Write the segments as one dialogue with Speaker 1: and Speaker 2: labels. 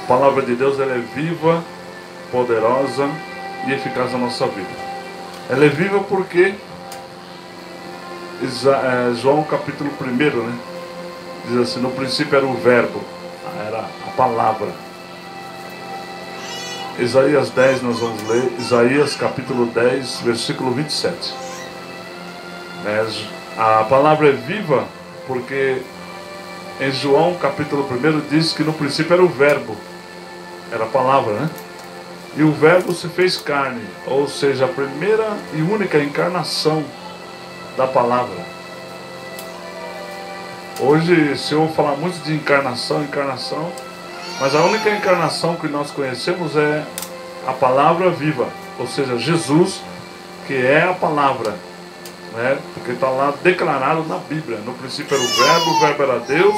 Speaker 1: palavra de Deus, ela é viva, poderosa e eficaz na nossa vida. Ela é viva porque João capítulo 1, né? Diz assim: no princípio era o verbo, era a palavra. Isaías 10, nós vamos ler Isaías capítulo 10, versículo 27. A palavra é viva porque em João capítulo 1 diz que no princípio era o verbo, era a palavra, né? E o verbo se fez carne, ou seja, a primeira e única encarnação da palavra. Hoje se ouve falar muito de encarnação, mas a única encarnação que nós conhecemos é a palavra viva, ou seja, Jesus, que é a palavra, né? Porque está lá declarado na Bíblia: no princípio era o verbo era Deus,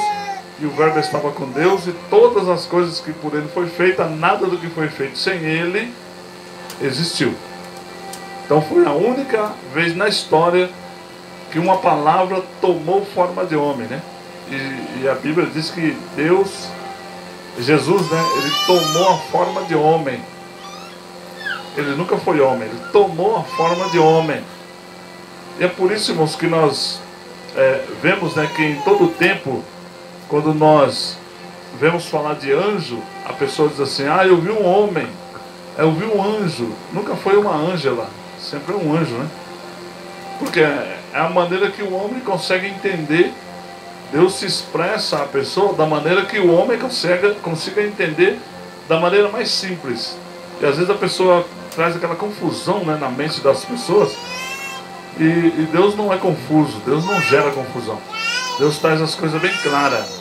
Speaker 1: e o verbo estava com Deus, e todas as coisas que por ele foi feita, nada do que foi feito sem ele existiu. Então foi a única vez na história que uma palavra tomou forma de homem, né? E a Bíblia diz que Jesus, né? Ele tomou a forma de homem. Ele nunca foi homem, ele tomou a forma de homem. E é por isso, irmãos, que nós vemos, né, que em todo tempo, quando nós vemos falar de anjo, a pessoa diz assim: ah, eu vi um homem, eu vi um anjo. Nunca foi uma ângela, sempre é um anjo, né? Porque é a maneira que o homem consegue entender. Deus se expressa à pessoa da maneira que o homem consiga entender, da maneira mais simples. E às vezes a pessoa traz aquela confusão, né, na mente das pessoas. E Deus não é confuso, Deus não gera confusão. Deus traz as coisas bem claras.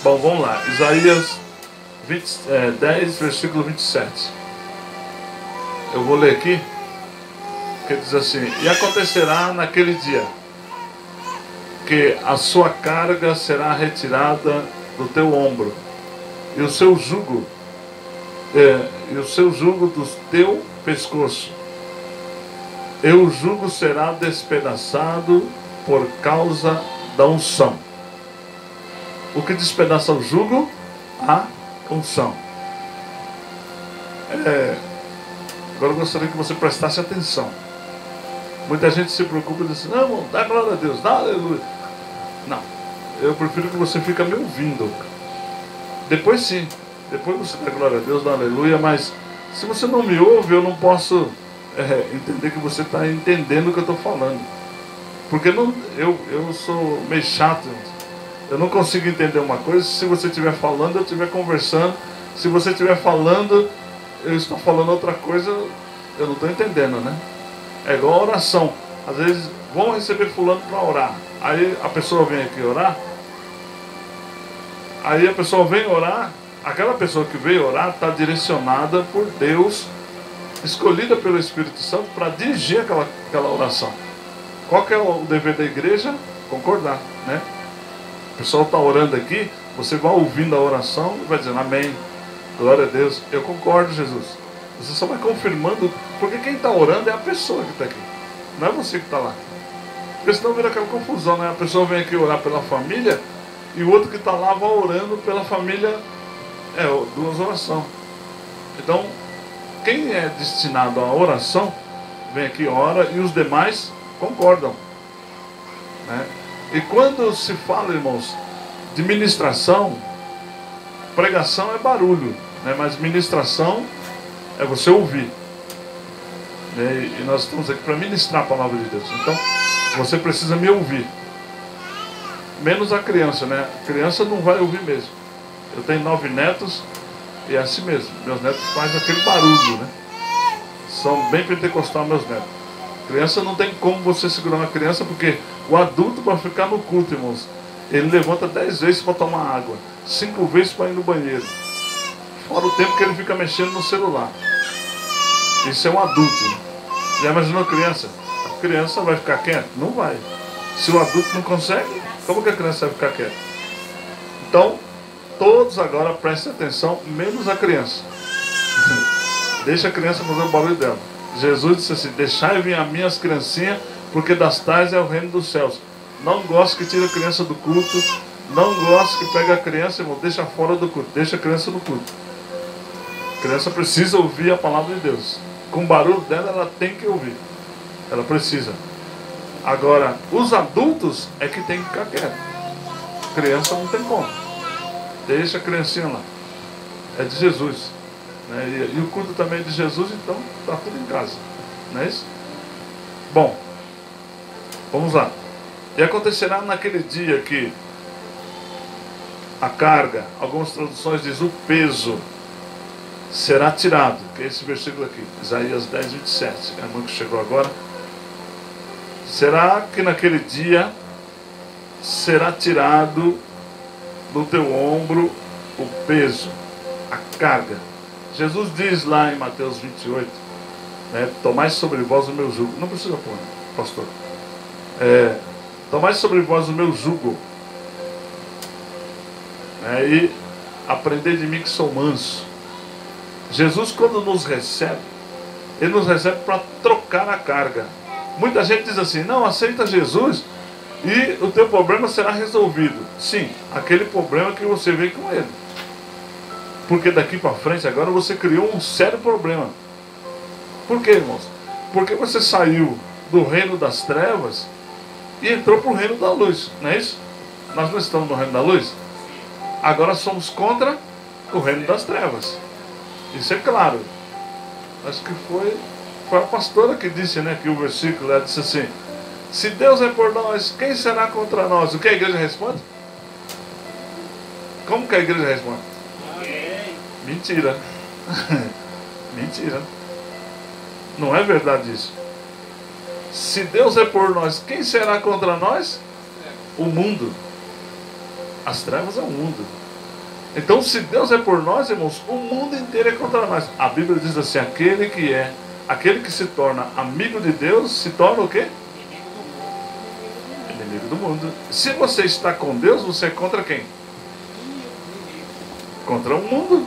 Speaker 1: Bom, vamos lá. Isaías 10, versículo 27. Eu vou ler aqui, que diz assim: e acontecerá naquele dia que a sua carga será retirada do teu ombro, e o seu jugo do teu pescoço, e o jugo será despedaçado por causa da unção. O que despedaça o jugo? A unção. Agora eu gostaria que você prestasse atenção. Muita gente se preocupa e diz assim: não, irmão, dá glória a Deus, dá aleluia. Não, eu prefiro que você fique me ouvindo. Depois sim, depois você dá glória a Deus, dá aleluia. Mas se você não me ouve, eu não posso entender que você está entendendo o que eu estou falando. Porque eu sou meio chato. Eu não consigo entender uma coisa se você estiver falando, eu estiver conversando. Se você estiver falando, eu estou falando outra coisa, eu não estou entendendo, né? É igual a oração. Às vezes vão receber fulano para orar. Aí a pessoa vem aqui orar. Aí a pessoa vem orar. Aquela pessoa que veio orar está direcionada por Deus, escolhida pelo Espírito Santo para dirigir aquela oração. Qual que é o dever da igreja? Concordar, né? O pessoal está orando aqui, você vai ouvindo a oração e vai dizendo amém, glória a Deus, eu concordo, Jesus. Você só vai confirmando, porque quem está orando é a pessoa que está aqui, não é você que está lá. Porque senão vira aquela confusão, né? A pessoa vem aqui orar pela família e o outro que está lá vai orando pela família, duas orações. Então, quem é destinado à oração, vem aqui, ora, e os demais concordam, né? E quando se fala, irmãos, de ministração, pregação é barulho, né? Mas ministração é você ouvir, né? E nós estamos aqui para ministrar a palavra de Deus. Então, você precisa me ouvir. Menos a criança, né? A criança não vai ouvir mesmo. Eu tenho 9 netos e é assim mesmo. Meus netos fazem aquele barulho, né? São bem pentecostal meus netos. Criança não tem como você segurar uma criança, porque o adulto, para ficar no culto, irmãos, ele levanta 10 vezes para tomar água, 5 vezes para ir no banheiro, fora o tempo que ele fica mexendo no celular. Isso é um adulto. Já imaginou a criança? A criança vai ficar quieta? Não vai. Se o adulto não consegue, como que a criança vai ficar quieta? Então, todos agora prestem atenção, menos a criança. Deixa a criança fazer o barulho dela. Jesus disse assim: deixai vir a minhas criancinhas, porque das tais é o reino dos céus. Não gosto que tire a criança do culto, Não gosto que pegue a criança, irmão, deixa fora do culto, deixa a criança no culto. A criança precisa ouvir a palavra de Deus. Com o barulho dela, ela tem que ouvir. Ela precisa. Agora, os adultos é que tem que ficar quieto. Criança não tem como. Deixa a criancinha lá. É de Jesus. Né? E o culto também é de Jesus, então está tudo em casa. Não é isso? Bom, vamos lá. E acontecerá naquele dia que a carga, algumas traduções dizem o peso, será tirado. Que é esse versículo aqui, Isaías 10, 27. É a irmã que chegou agora. Será que naquele dia será tirado do teu ombro o peso, a carga. Jesus diz lá em Mateus 28, né, tomai sobre vós o meu jugo. Não precisa pôr, pastor. Tomai sobre vós o meu jugo, né, e aprendei de mim que sou manso. Jesus, quando nos recebe, Ele nos recebe para trocar a carga. Muita gente diz assim, não, aceita Jesus e o teu problema será resolvido. Sim, aquele problema que você veio com ele. Porque daqui para frente agora você criou um sério problema. Por quê, irmãos? Porque você saiu do reino das trevas e entrou para o reino da luz, não é isso? Nós não estamos no reino da luz? Agora somos contra o reino das trevas. Isso é claro. Acho que foi a pastora que disse, né, que o versículo, ela disse assim, se Deus é por nós, quem será contra nós? O que a igreja responde? Como que a igreja responde? Mentira. Mentira. Não é verdade isso. Se Deus é por nós, quem será contra nós? O mundo. As trevas é o mundo. Então, se Deus é por nós, irmãos, o mundo inteiro é contra nós. A Bíblia diz assim, aquele que se torna amigo de Deus, se torna o quê? Inimigo do mundo. Se você está com Deus, você é contra quem? Contra o mundo.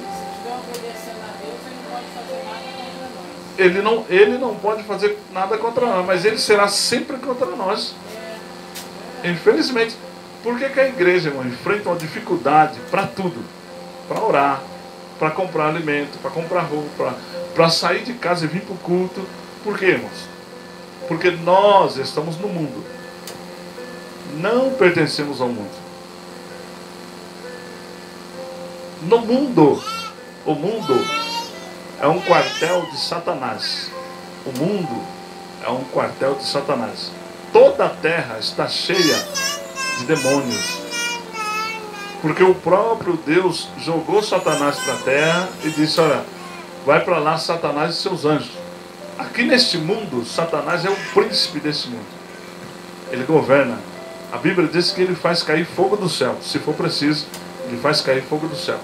Speaker 1: Ele não pode fazer nada contra nós, mas ele será sempre contra nós. Infelizmente. Por que a igreja, irmão, enfrenta uma dificuldade para tudo? Para orar, para comprar alimento, para comprar roupa, para sair de casa e vir para o culto. Por quê, irmãos? Porque nós estamos no mundo. Não pertencemos ao mundo. No mundo, o mundo é um quartel de Satanás. O mundo é um quartel de Satanás. Toda a terra está cheia de demônios. Porque o próprio Deus jogou Satanás para a terra e disse, olha, vai para lá Satanás e seus anjos. Aqui neste mundo, Satanás é o príncipe desse mundo. Ele governa. A Bíblia diz que ele faz cair fogo do céu. Se for preciso, ele faz cair fogo do céu.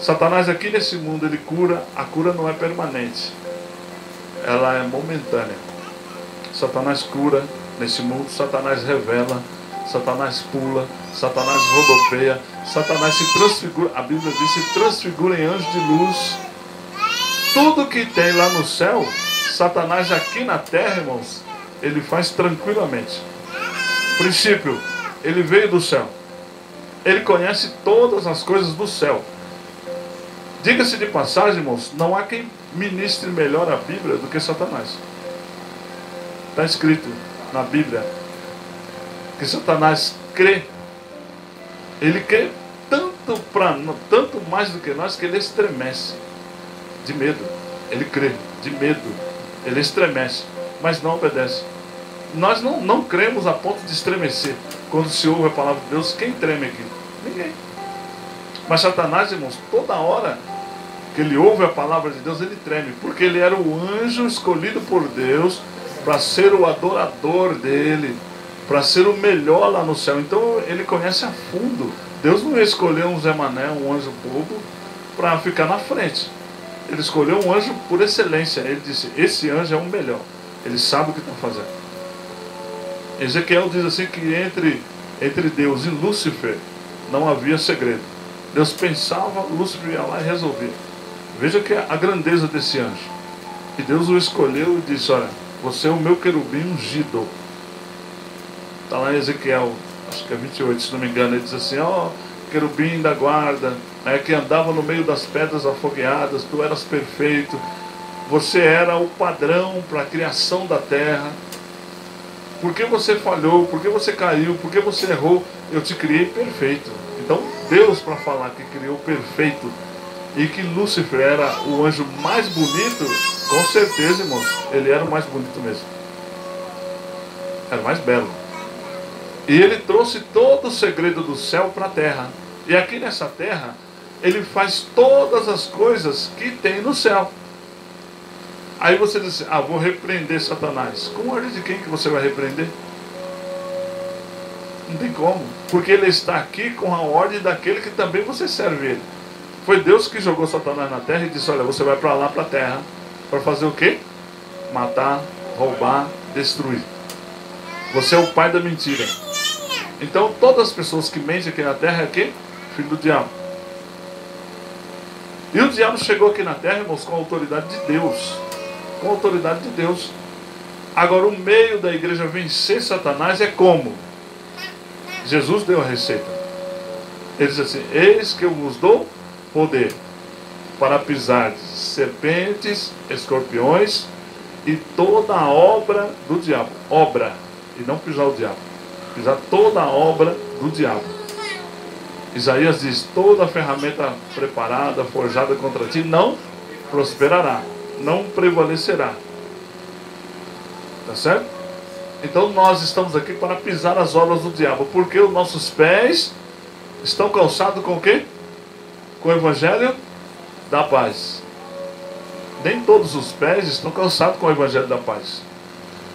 Speaker 1: Satanás aqui nesse mundo, ele cura. A cura não é permanente. Ela é momentânea. Satanás cura nesse mundo. Satanás revela. Satanás pula. Satanás rodopeia. Satanás se transfigura. A Bíblia diz se transfigura em anjo de luz. Tudo que tem lá no céu, Satanás aqui na terra, irmãos, ele faz tranquilamente. Princípio, ele veio do céu. Ele conhece todas as coisas do céu. Diga-se de passagem, irmãos, não há quem ministre melhor a Bíblia do que Satanás. Está escrito na Bíblia que Satanás crê. Ele crê tanto mais do que nós que ele estremece de medo. Ele crê de medo. Ele estremece, mas não obedece. Nós não cremos a ponto de estremecer quando se ouve a palavra de Deus. Quem treme aqui? Ninguém. Mas Satanás, irmãos, toda hora que ele ouve a palavra de Deus, ele treme. Porque ele era o anjo escolhido por Deus para ser o adorador dele, para ser o melhor lá no céu. Então ele conhece a fundo. Deus não ia escolher um Zé Mané, um anjo bobo, para ficar na frente. Ele escolheu um anjo por excelência. Ele disse, esse anjo é o melhor. Ele sabe o que está fazendo. Ezequiel diz assim que entre Deus e Lúcifer não havia segredo. Deus pensava, Lúcifer ia lá e resolvia. Veja que a grandeza desse anjo. E Deus o escolheu e disse, olha, você é o meu querubim ungido. Está lá em Ezequiel, acho que é 28, se não me engano, ele diz assim, ó, querubim da guarda, que andava no meio das pedras afogueadas, tu eras perfeito, você era o padrão para a criação da terra. Por que você falhou? Por que você caiu? Por que você errou? Eu te criei perfeito. Então Deus, para falar que criou perfeito e que Lúcifer era o anjo mais bonito, com certeza, irmãos, ele era o mais bonito mesmo. Era o mais belo. E ele trouxe todo o segredo do céu para a terra. E aqui nessa terra, ele faz todas as coisas que tem no céu. Aí você diz assim, vou repreender Satanás. Com ordem de quem que você vai repreender? Não tem como. Porque ele está aqui com a ordem daquele que também você serve ele. Foi Deus que jogou Satanás na terra e disse, olha, você vai para lá, para a terra. Para fazer o quê? Matar, roubar, destruir. Você é o pai da mentira. Então todas as pessoas que mentem aqui na terra é o quê? Filho do diabo. E o diabo chegou aqui na terra, irmãos, com a autoridade de Deus. Com a autoridade de Deus. Agora o meio da igreja vencer Satanás é como? Jesus deu a receita. Ele diz assim, eis que eu vos dou poder para pisar serpentes, escorpiões e toda a obra do diabo. Obra, e não pisar o diabo. Pisar toda a obra do diabo. Isaías diz, toda a ferramenta preparada, forjada contra ti, não prosperará, não prevalecerá. Tá certo? Então nós estamos aqui para pisar as obras do diabo, porque os nossos pés estão calçados com o quê? Com o evangelho da paz. Nem todos os pés estão calçados com o evangelho da paz.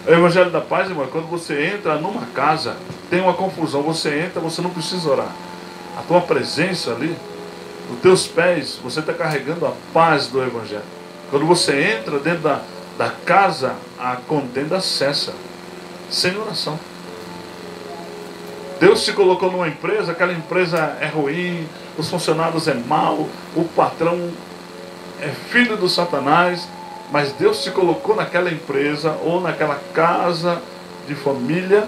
Speaker 1: O evangelho da paz, irmão, quando você entra numa casa, tem uma confusão, você entra, você não precisa orar. A tua presença ali, os teus pés, você está carregando a paz do evangelho. Quando você entra dentro da casa, a contenda cessa, sem oração. Deus te colocou numa empresa, aquela empresa é ruim, os funcionários é mau, o patrão é filho do Satanás, mas Deus te colocou naquela empresa ou naquela casa de família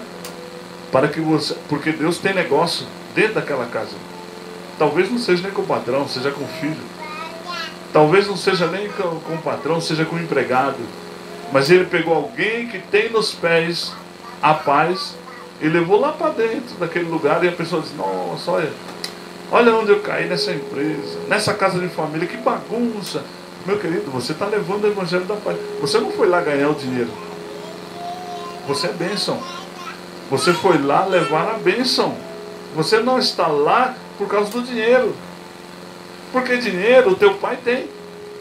Speaker 1: para que você, porque Deus tem negócio dentro daquela casa. Talvez não seja nem com o patrão, seja com o filho. Talvez não seja nem com o patrão, seja com o empregado. Mas ele pegou alguém que tem nos pés a paz e levou lá para dentro daquele lugar, e a pessoa diz, nossa, olha onde eu caí nessa empresa, nessa casa de família, que bagunça. Meu querido, você está levando o evangelho da paz. Você não foi lá ganhar o dinheiro. Você é bênção. Você foi lá levar a bênção. Você não está lá por causa do dinheiro. Porque dinheiro o teu pai tem.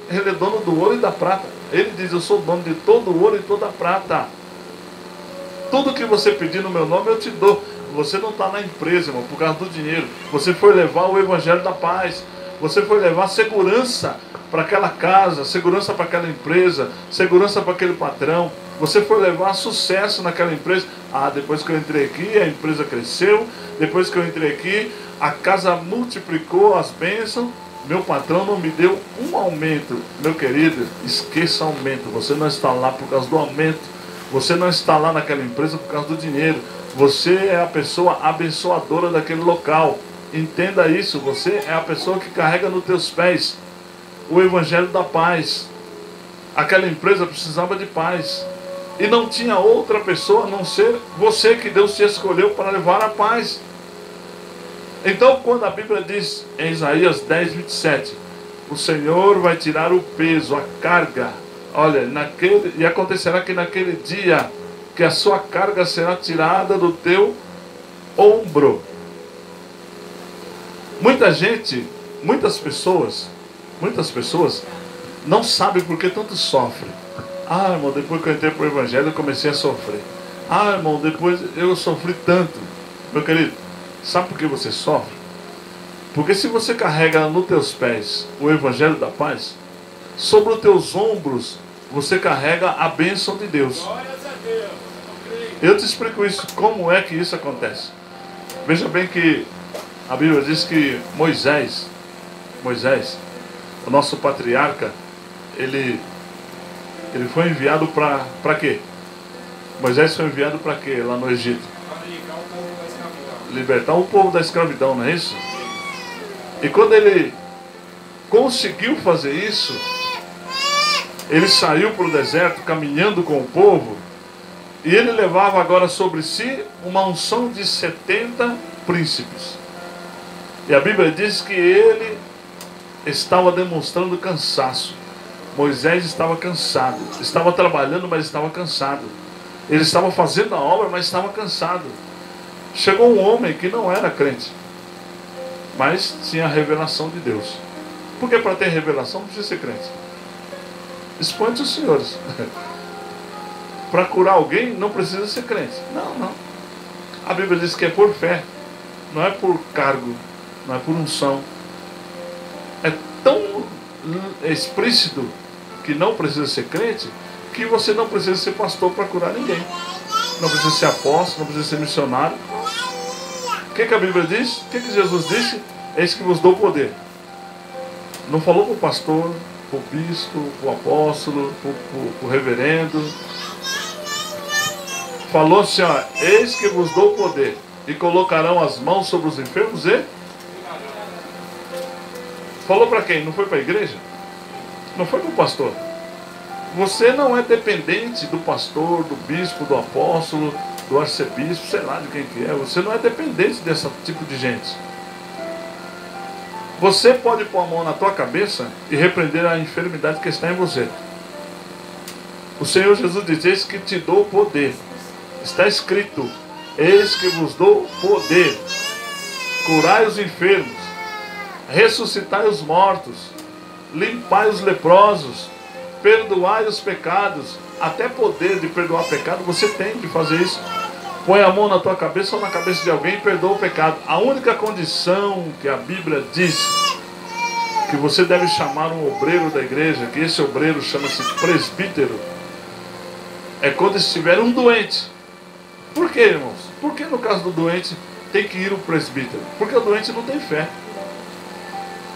Speaker 1: Ele é dono do ouro e da prata. Ele diz, eu sou dono de todo o ouro e toda a prata. Tudo que você pedir no meu nome eu te dou. Você não está na empresa, irmão, por causa do dinheiro. Você foi levar o evangelho da paz. Você foi levar segurança para aquela casa, segurança para aquela empresa, segurança para aquele patrão. Você foi levar sucesso naquela empresa. Depois que eu entrei aqui, a empresa cresceu. Depois que eu entrei aqui, a casa multiplicou as bênçãos. Meu patrão não me deu um aumento. Meu querido, esqueça aumento. Você não está lá por causa do aumento. Você não está lá naquela empresa por causa do dinheiro. Você é a pessoa abençoadora daquele local. Entenda isso. Você é a pessoa que carrega nos teus pés o evangelho da paz. Aquela empresa precisava de paz. E não tinha outra pessoa a não ser você, que Deus te escolheu para levar a paz. Então, quando a Bíblia diz em Isaías 10, 27, o Senhor vai tirar o peso, a carga. Olha, e acontecerá que naquele dia que a sua carga será tirada do teu ombro. Muitas pessoas não sabem por que tanto sofrem. Irmão, depois que eu entrei para o Evangelho eu comecei a sofrer. Irmão, depois eu sofri tanto. Meu querido, sabe por que você sofre? Porque se você carrega nos teus pés o Evangelho da paz, sobre os teus ombros você carrega a bênção de Deus. Eu te explico isso, como é que isso acontece. Veja bem que a Bíblia diz que Moisés, o nosso patriarca, ele foi enviado para quê? Moisés foi enviado para quê lá no Egito? libertar o povo da escravidão, não é isso? E quando ele conseguiu fazer isso, ele saiu para o deserto caminhando com o povo, e ele levava agora sobre si uma unção de 70 príncipes. E a Bíblia diz que ele estava demonstrando cansaço. Moisés estava cansado, estava trabalhando, mas estava cansado. Ele estava fazendo a obra, mas estava cansado. Chegou um homem que não era crente, mas tinha a revelação de Deus. Porque para ter revelação não precisa ser crente. Expõe-te os senhores. Para curar alguém não precisa ser crente. Não. A Bíblia diz que é por fé, não é por cargo, não é por unção. É tão explícito que não precisa ser crente, que você não precisa ser pastor para curar ninguém. Não precisa ser apóstolo, não precisa ser missionário. O que a Bíblia diz? O que Jesus disse? Eis que vos dou poder. Não falou para o pastor, para o bispo, para o apóstolo, para o reverendo. Falou assim, ó, eis que vos dou poder, e colocarão as mãos sobre os enfermos e... Falou para quem? Não foi para a igreja? Não foi para o pastor. Você não é dependente do pastor, do bispo, do apóstolo, do arcebispo, sei lá de quem que é. Você não é dependente desse tipo de gente. Você pode pôr a mão na tua cabeça e repreender a enfermidade que está em você. O Senhor Jesus diz, eis que te dou poder. Está escrito, eis que vos dou poder. Curai os enfermos, ressuscitai os mortos, limpai os leprosos, perdoai os pecados. Até poder de perdoar pecado você tem de fazer isso. Põe a mão na tua cabeça ou na cabeça de alguém e perdoa o pecado. A única condição que a Bíblia diz que você deve chamar um obreiro da igreja, que esse obreiro chama-se presbítero, é quando estiver um doente. Por quê, irmãos? Porque no caso do doente tem que ir o presbítero? Porque o doente não tem fé.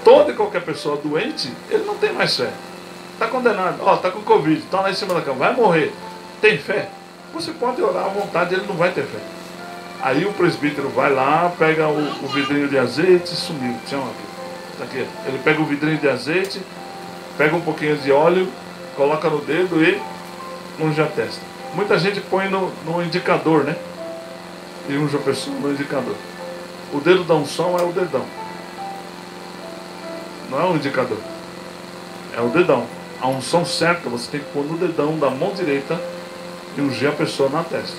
Speaker 1: Toda e qualquer pessoa doente, ele não tem mais fé. Está condenado, está com Covid, está lá em cima da cama, vai morrer. Tem fé? Você pode orar à vontade, ele não vai ter fé. Aí o presbítero vai lá, pega o vidrinho de azeite, sumiu. Chama aqui. Tá aqui. Ele pega o vidrinho de azeite, pega um pouquinho de óleo, coloca no dedo e unge a testa. Muita gente põe no indicador, né? E unge a pessoa no indicador. O dedo da unção é o dedão. Não é o indicador. É o dedão. A unção certa você tem que pôr no dedão da mão direita e ungir a pessoa na testa.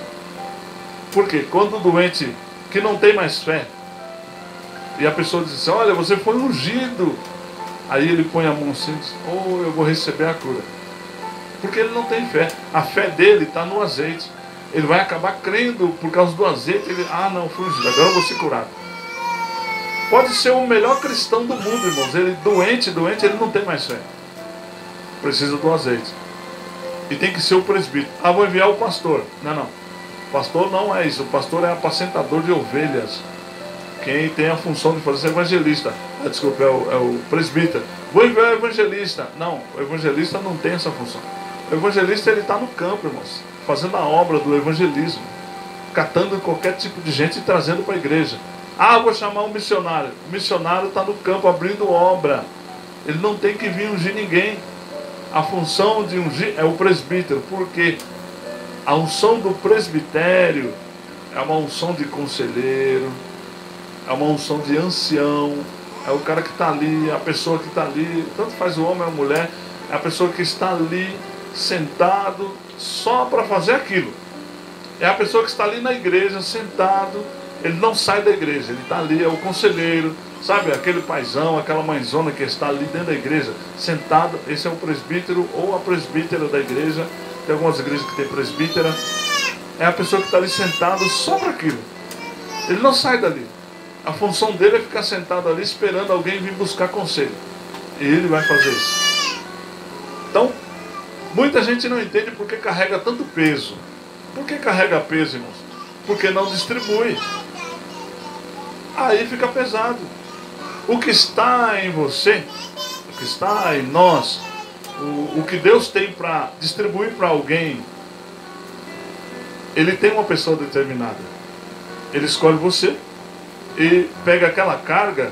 Speaker 1: Por quê? Quando o doente que não tem mais fé, e a pessoa diz assim, olha, você foi ungido, aí ele põe a mão assim e diz, eu vou receber a cura. Porque ele não tem fé. A fé dele está no azeite. Ele vai acabar crendo por causa do azeite. Ele, não, fui ungido, agora eu vou ser curado. Pode ser o melhor cristão do mundo, irmãos. Ele doente, ele não tem mais fé. Precisa do azeite. E tem que ser o presbítero. Vou enviar o pastor. Não. O pastor não é isso. O pastor é apacentador de ovelhas. Quem tem a função de fazer evangelista. Desculpa, é o presbítero. Vou enviar o evangelista. Não, o evangelista não tem essa função. O evangelista, ele está no campo, irmãos. Fazendo a obra do evangelismo. Catando qualquer tipo de gente e trazendo para a igreja. Vou chamar um missionário. O missionário está no campo abrindo obra. Ele não tem que vir ungir ninguém. A função de ungir é o presbítero, porque a unção do presbitério é uma unção de conselheiro, é uma unção de ancião, é o cara que está ali, a pessoa que está ali, tanto faz o homem ou a mulher, é a pessoa que está ali, sentado, só para fazer aquilo. É a pessoa que está ali na igreja, sentado, ele não sai da igreja, ele está ali, é o conselheiro, sabe, aquele paizão, aquela mãezona que está ali dentro da igreja, sentado. Esse é o presbítero ou a presbítera da igreja. Tem algumas igrejas que tem presbítera. É a pessoa que está ali sentado só para aquilo. Ele não sai dali. A função dele é ficar sentado ali esperando alguém vir buscar conselho. E ele vai fazer isso. Então, muita gente não entende porque carrega tanto peso. Por que carrega peso, irmãos? Porque não distribui. Aí fica pesado. O que está em você, o que está em nós, o que Deus tem para distribuir para alguém, Ele tem uma pessoa determinada. Ele escolhe você e pega aquela carga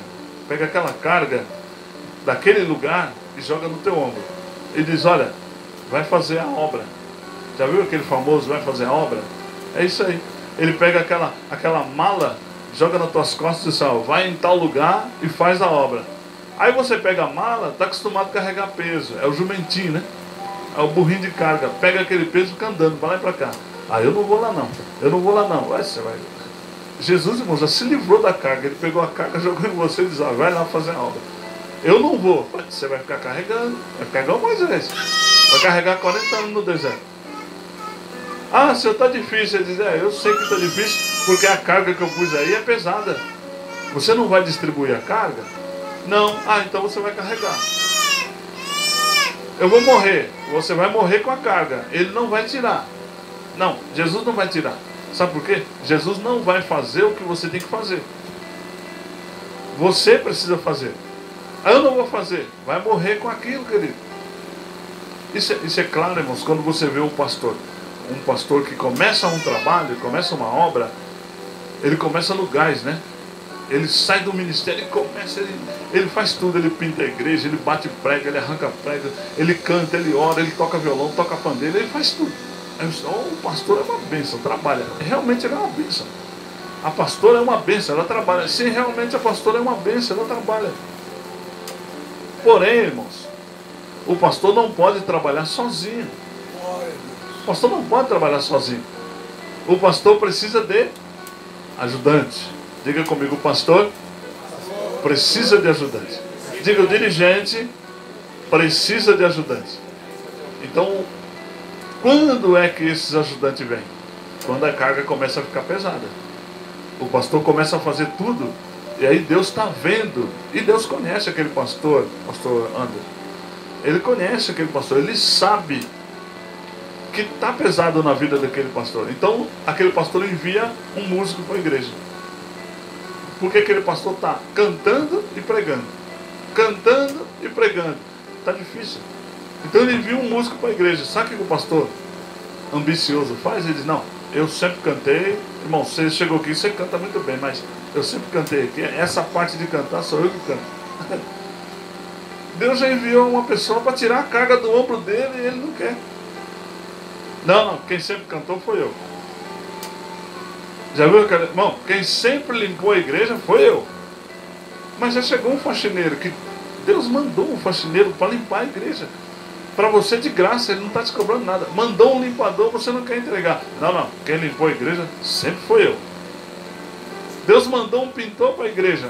Speaker 1: daquele lugar e joga no teu ombro. E diz, olha, vai fazer a obra. Já viu aquele famoso vai fazer a obra? É isso aí. Ele pega aquela mala, joga nas tuas costas e diz, ó, vai em tal lugar e faz a obra. Aí você pega a mala, está acostumado a carregar peso. É o jumentinho, né? É o burrinho de carga. Pega aquele peso e fica andando, vai lá e para cá. Ah, eu não vou lá não. Eu não vou lá não. Ué, você vai... Jesus, irmão, já se livrou da carga. Ele pegou a carga, jogou em você e diz, ó, vai lá fazer a obra. Eu não vou. Você vai ficar carregando. Vai ficar igual Moisés. Vai carregar 40 anos no deserto. Ah, senhor, está difícil. Ele diz, eu sei que está difícil, porque a carga que eu pus aí é pesada. Você não vai distribuir a carga? Não. Ah, então você vai carregar. Eu vou morrer. Você vai morrer com a carga. Ele não vai tirar. Não, Jesus não vai tirar. Sabe por quê? Jesus não vai fazer o que você tem que fazer. Você precisa fazer. Ah, eu não vou fazer. Vai morrer com aquilo, querido. Isso é claro, irmãos, quando você vê um pastor que começa um trabalho, começa uma obra, ele começa no gás, né? Ele sai do ministério e começa, ele faz tudo, ele pinta a igreja, ele bate prega, ele arranca prega, ele canta, ele ora, ele toca violão, toca pandeiro, ele faz tudo. Aí eu disse, o pastor é uma bênção, trabalha. Realmente ele é uma bênção. A pastora é uma bênção, ela trabalha. Sim, realmente a pastora é uma bênção, ela trabalha. Porém, irmãos, o pastor não pode trabalhar sozinho. O pastor não pode trabalhar sozinho. O pastor precisa de ajudante. Diga comigo, o pastor precisa de ajudante. Diga, o dirigente precisa de ajudante. Então, quando é que esses ajudantes vêm? Quando a carga começa a ficar pesada. O pastor começa a fazer tudo. E aí Deus está vendo. E Deus conhece aquele pastor Anderson. Ele conhece aquele pastor. Ele sabe que está pesado na vida daquele pastor. Então, aquele pastor envia um músico para a igreja. Porque aquele pastor está cantando e pregando. Cantando e pregando. Está difícil. Então ele envia um músico para a igreja. Sabe o que o pastor ambicioso faz? Ele diz, não, eu sempre cantei. Irmão, você chegou aqui, você canta muito bem, mas eu sempre cantei aqui. Essa parte de cantar sou eu que canto. Deus já enviou uma pessoa para tirar a carga do ombro dele e ele não quer. Não, quem sempre cantou foi eu. Já viu, irmão? Quem sempre limpou a igreja foi eu. Mas já chegou um faxineiro que Deus mandou um faxineiro para limpar a igreja. Para você de graça, ele não está te cobrando nada. Mandou um limpador, você não quer entregar. Não, quem limpou a igreja sempre foi eu. Deus mandou um pintor para a igreja.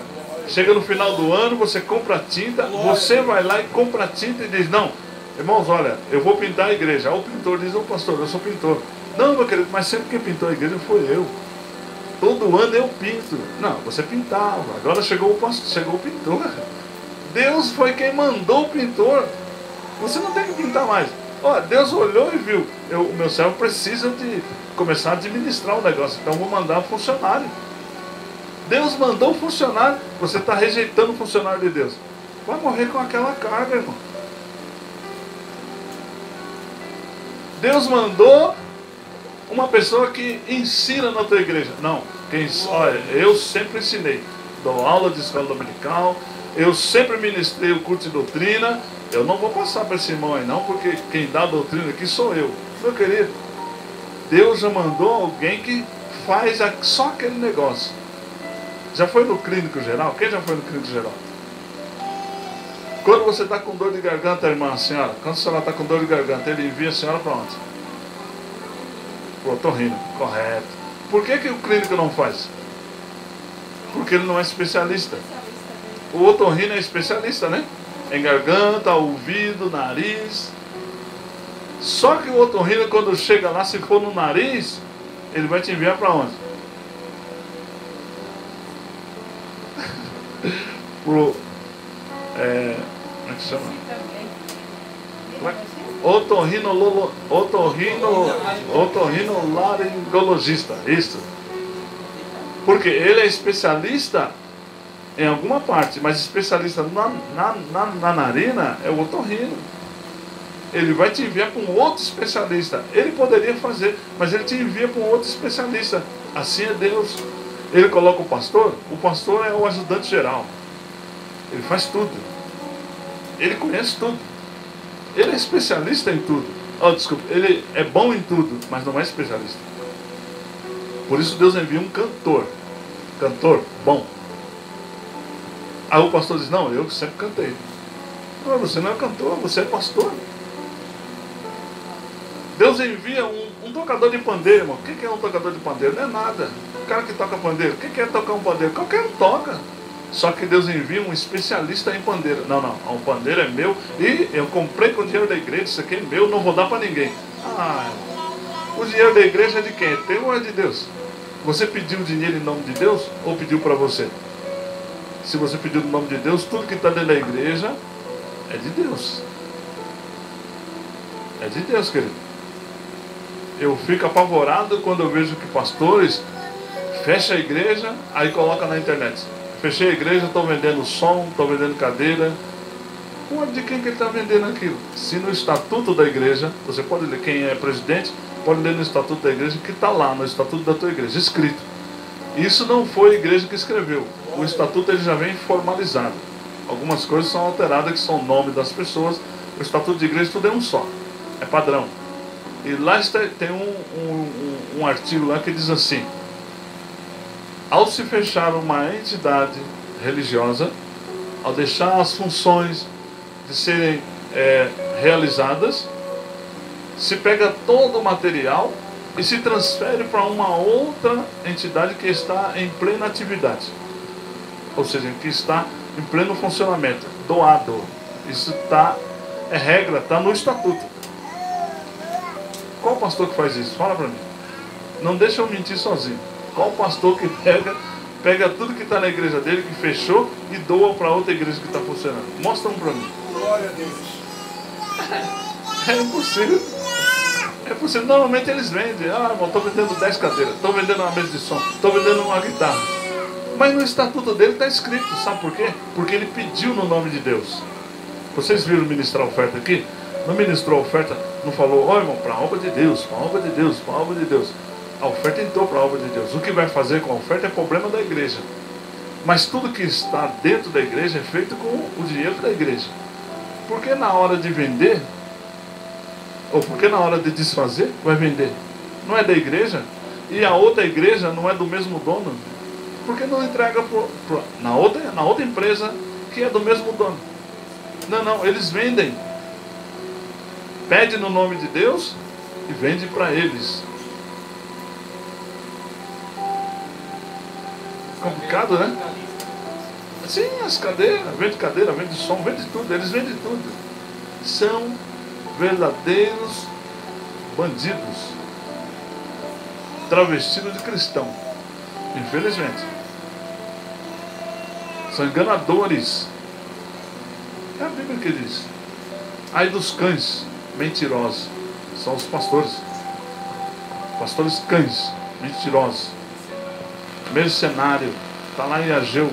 Speaker 1: Chega no final do ano, você compra tinta, você vai lá e compra tinta e diz, não, irmãos, olha, eu vou pintar a igreja. Aí o pintor diz, ô pastor, eu sou pintor. Não, meu querido, mas sempre quem pintou a igreja foi eu. Todo ano eu pinto. Não, você pintava. Agora chegou o pastor, chegou o pintor. Deus foi quem mandou o pintor. Você não tem que pintar mais. Ó, Deus olhou e viu. O meu servo precisa de começar a administrar o negócio. Então eu vou mandar funcionário. Deus mandou funcionário. Você está rejeitando o funcionário de Deus. Vai morrer com aquela carga, irmão. Deus mandou uma pessoa que ensina na tua igreja. Não, olha, eu sempre ensinei. Dou aula de escola dominical. Eu sempre ministrei o culto de doutrina. Eu não vou passar para esse irmão aí não, porque quem dá a doutrina aqui sou eu. Meu querido, Deus já mandou alguém que faz só aquele negócio. Já foi no clínico geral? Quem já foi no clínico geral? Quando você está com dor de garganta, irmã, senhora, quando a senhora está com dor de garganta, ele envia a senhora para onde? Para o otorrino, correto. Por que o clínico não faz? Porque ele não é especialista. O otorrino é especialista, né? Em garganta, ouvido, nariz. Só que o otorrino, quando chega lá, se for no nariz, ele vai te enviar para onde? Como é que chama? Otorrinolaringologista. Isso. Porque ele é especialista em alguma parte, mas especialista na narina é o otorrino. Ele vai te enviar para um outro especialista. Ele poderia fazer, mas ele te envia para um outro especialista. Assim é Deus. Ele coloca o pastor é o ajudante geral. Ele faz tudo. Ele conhece tudo. Ele é especialista em tudo. Oh, desculpa, ele é bom em tudo, mas não é especialista. Por isso Deus envia um cantor. Cantor bom. Aí o pastor diz, não, eu sempre cantei. Não, você não é cantor, você é pastor. Deus envia um tocador de pandeiro, irmão. O que é um tocador de pandeiro? Não é nada. O cara que toca pandeiro, o que é tocar um pandeiro? Qualquer um toca. Só que Deus envia um especialista em pandeiro. Não, o pandeiro é meu e eu comprei com o dinheiro da igreja, isso aqui é meu, não vou dar para ninguém. O dinheiro da igreja é de quem? É teu ou é de Deus? Você pediu dinheiro em nome de Deus ou pediu para você? Se você pediu no nome de Deus, tudo que está dentro da igreja é de Deus. É de Deus, querido. Eu fico apavorado quando eu vejo que pastores fecham a igreja, aí coloca na internet. Fechei a igreja, estou vendendo som, estou vendendo cadeira. De quem que ele está vendendo aquilo? Se no estatuto da igreja, você pode ler, quem é presidente, pode ler no estatuto da igreja, que está lá no estatuto da tua igreja, escrito. Isso não foi a igreja que escreveu. O estatuto ele já vem formalizado. Algumas coisas são alteradas, que são o nome das pessoas. O estatuto de igreja tudo é um só. É padrão. E lá tem um artigo lá que diz assim: ao se fechar uma entidade religiosa, ao deixar as funções de serem realizadas, se pega todo o material e se transfere para uma outra entidade que está em plena atividade. Ou seja, que está em pleno funcionamento, doado. Isso é regra, está no estatuto. Qual pastor que faz isso? Fala para mim. Não deixa eu mentir sozinho. Qual pastor que pega tudo que está na igreja dele, que fechou, e doa para outra igreja que está funcionando? Mostra um para mim.
Speaker 2: Glória a Deus.
Speaker 1: É impossível. É possível. Normalmente eles vendem. Irmão, estou vendendo 10 cadeiras, estou vendendo uma mesa de som, estou vendendo uma guitarra. Mas no estatuto dele está escrito, sabe por quê? Porque ele pediu no nome de Deus. Vocês viram ministrar a oferta aqui? Não ministrou a oferta, não falou, irmão, para a obra de Deus, para a obra de Deus, para a obra de Deus. A oferta entrou para a obra de Deus. O que vai fazer com a oferta é problema da igreja. Mas tudo que está dentro da igreja é feito com o dinheiro da igreja. Porque na hora de vender, ou porque na hora de desfazer, vai vender? Não é da igreja? E a outra igreja não é do mesmo dono? Porque não entrega na outra empresa que é do mesmo dono? Não, eles vendem. Pede no nome de Deus e vende para eles. Complicado, né? Sim, as cadeiras, vende som, vende tudo, eles vendem tudo. São verdadeiros bandidos, travestidos de cristão, infelizmente. São enganadores. É a Bíblia que diz. Ai dos cães mentirosos, são os pastores. Pastores cães mentirosos. Mercenário, está lá em Ageu,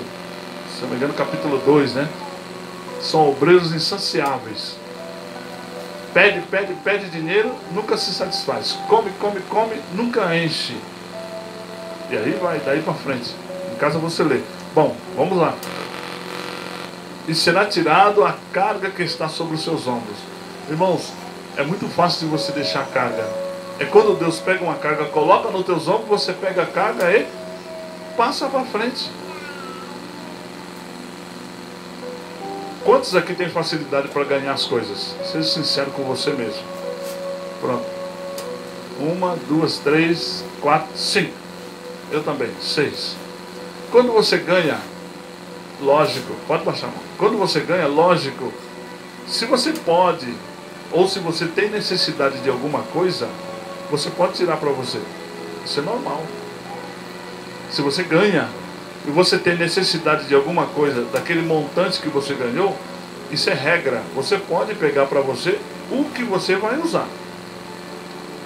Speaker 1: se não me engano, capítulo 2, né? São obreiros insaciáveis. Pede dinheiro, nunca se satisfaz. Come, nunca enche. E aí vai, daí para frente. Em casa você lê. Bom, vamos lá. E será tirado a carga que está sobre os seus ombros. Irmãos, é muito fácil de você deixar a carga. É quando Deus pega uma carga, coloca nos teus ombros, você pega a carga e passa para frente. Quantos aqui tem facilidade para ganhar as coisas? Seja sincero com você mesmo. Pronto. 1, 2, 3, 4, 5. Eu também. 6. Quando você ganha, lógico, pode baixar a mão. Quando você ganha, lógico, se você pode, ou se você tem necessidade de alguma coisa, você pode tirar para você. Isso é normal. Se você ganha e você tem necessidade de alguma coisa, daquele montante que você ganhou, isso é regra. Você pode pegar para você o que você vai usar.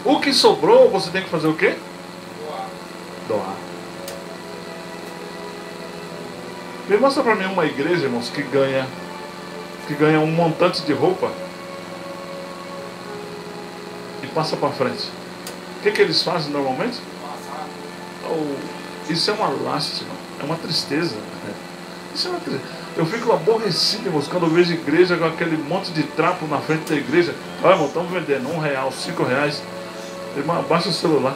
Speaker 1: O que sobrou, você tem que fazer o quê? Doar. Me mostra para mim uma igreja, irmãos, que ganha um montante de roupa e passa para frente. O que eles fazem normalmente? Isso é uma lástima, é uma tristeza. Né? Isso é uma tristeza. Eu fico aborrecido, irmãos, quando eu vejo igreja com aquele monte de trapo na frente da igreja. Olha, irmão, estamos vendendo R$1, R$5. Irmão, abaixa o celular.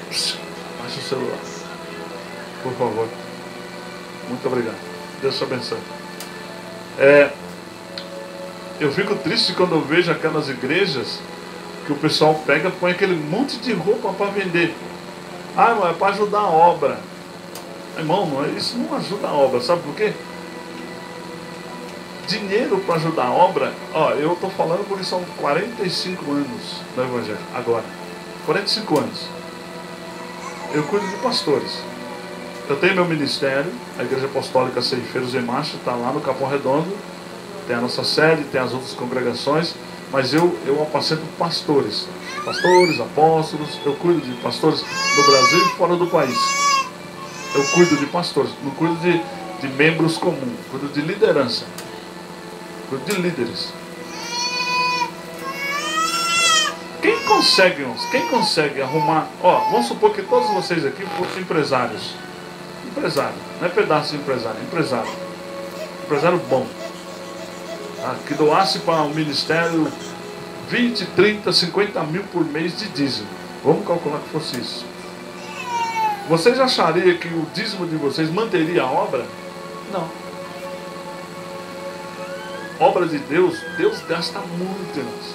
Speaker 1: Abaixa o celular. Por favor. Muito obrigado. Deus te abençoe. Eu fico triste quando eu vejo aquelas igrejas que o pessoal pega e põe aquele monte de roupa para vender. Ah, irmão, é para ajudar a obra. Irmão, isso não ajuda a obra, sabe por quê? Dinheiro para ajudar a obra, eu estou falando porque são 45 anos no Evangelho, agora. 45 anos. Eu cuido de pastores. Eu tenho meu ministério, a Igreja Apostólica Ceifeiros em Marcha, está lá no Capão Redondo. Tem a nossa sede, tem as outras congregações, mas eu apacento pastores. Pastores, apóstolos, eu cuido de pastores do Brasil e fora do país. Eu cuido de pastores, não cuido de membros comuns, cuido de liderança. Cuido de líderes. Quem consegue arrumar, vamos supor que todos vocês aqui fossem empresários. Empresário, não é pedaço de empresário, empresário. Empresário bom. Que doasse para o ministério 20, 30, 50 mil por mês de dízimo. Vamos calcular que fosse isso. Vocês achariam que o dízimo de vocês manteria a obra? Não. Obra de Deus, Deus gasta muito, irmãos.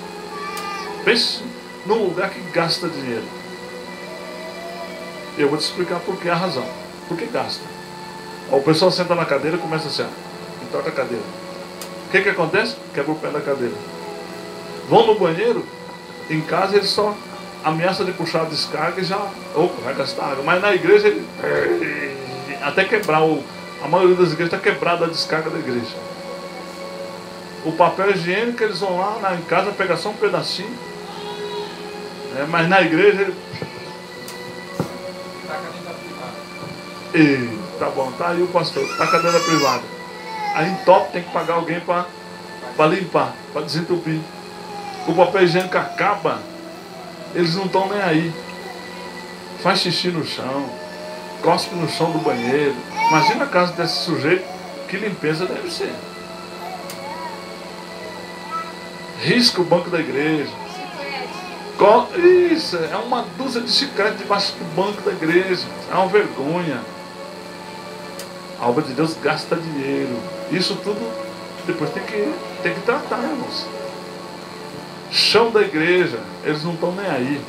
Speaker 1: Pense num lugar que gasta dinheiro. Eu vou te explicar por que a razão. Por que gasta? O pessoal senta na cadeira e começa assim, e toca a cadeira. O que acontece? Quebra o pé da cadeira. Vão no banheiro, em casa eles só ameaçam de puxar a descarga e já, vai gastar água. Mas na igreja, até quebrar, a maioria das igrejas está quebrada a descarga da igreja. O papel higiênico, eles vão lá em casa pegar só um pedacinho. Mas na igreja, tá bom, tá aí o pastor, tá cadeira privada. Aí em top tem que pagar alguém para limpar, para desentupir. O papel higiênico acaba, eles não estão nem aí. Faz xixi no chão, cospe no chão do banheiro. Imagina a casa desse sujeito, que limpeza deve ser. Risca o banco da igreja. Isso, é uma dúzia de chiclete debaixo do banco da igreja. É uma vergonha. A obra de Deus gasta dinheiro. Isso tudo depois tem que tratar, irmãos. Chão da igreja, eles não estão nem aí.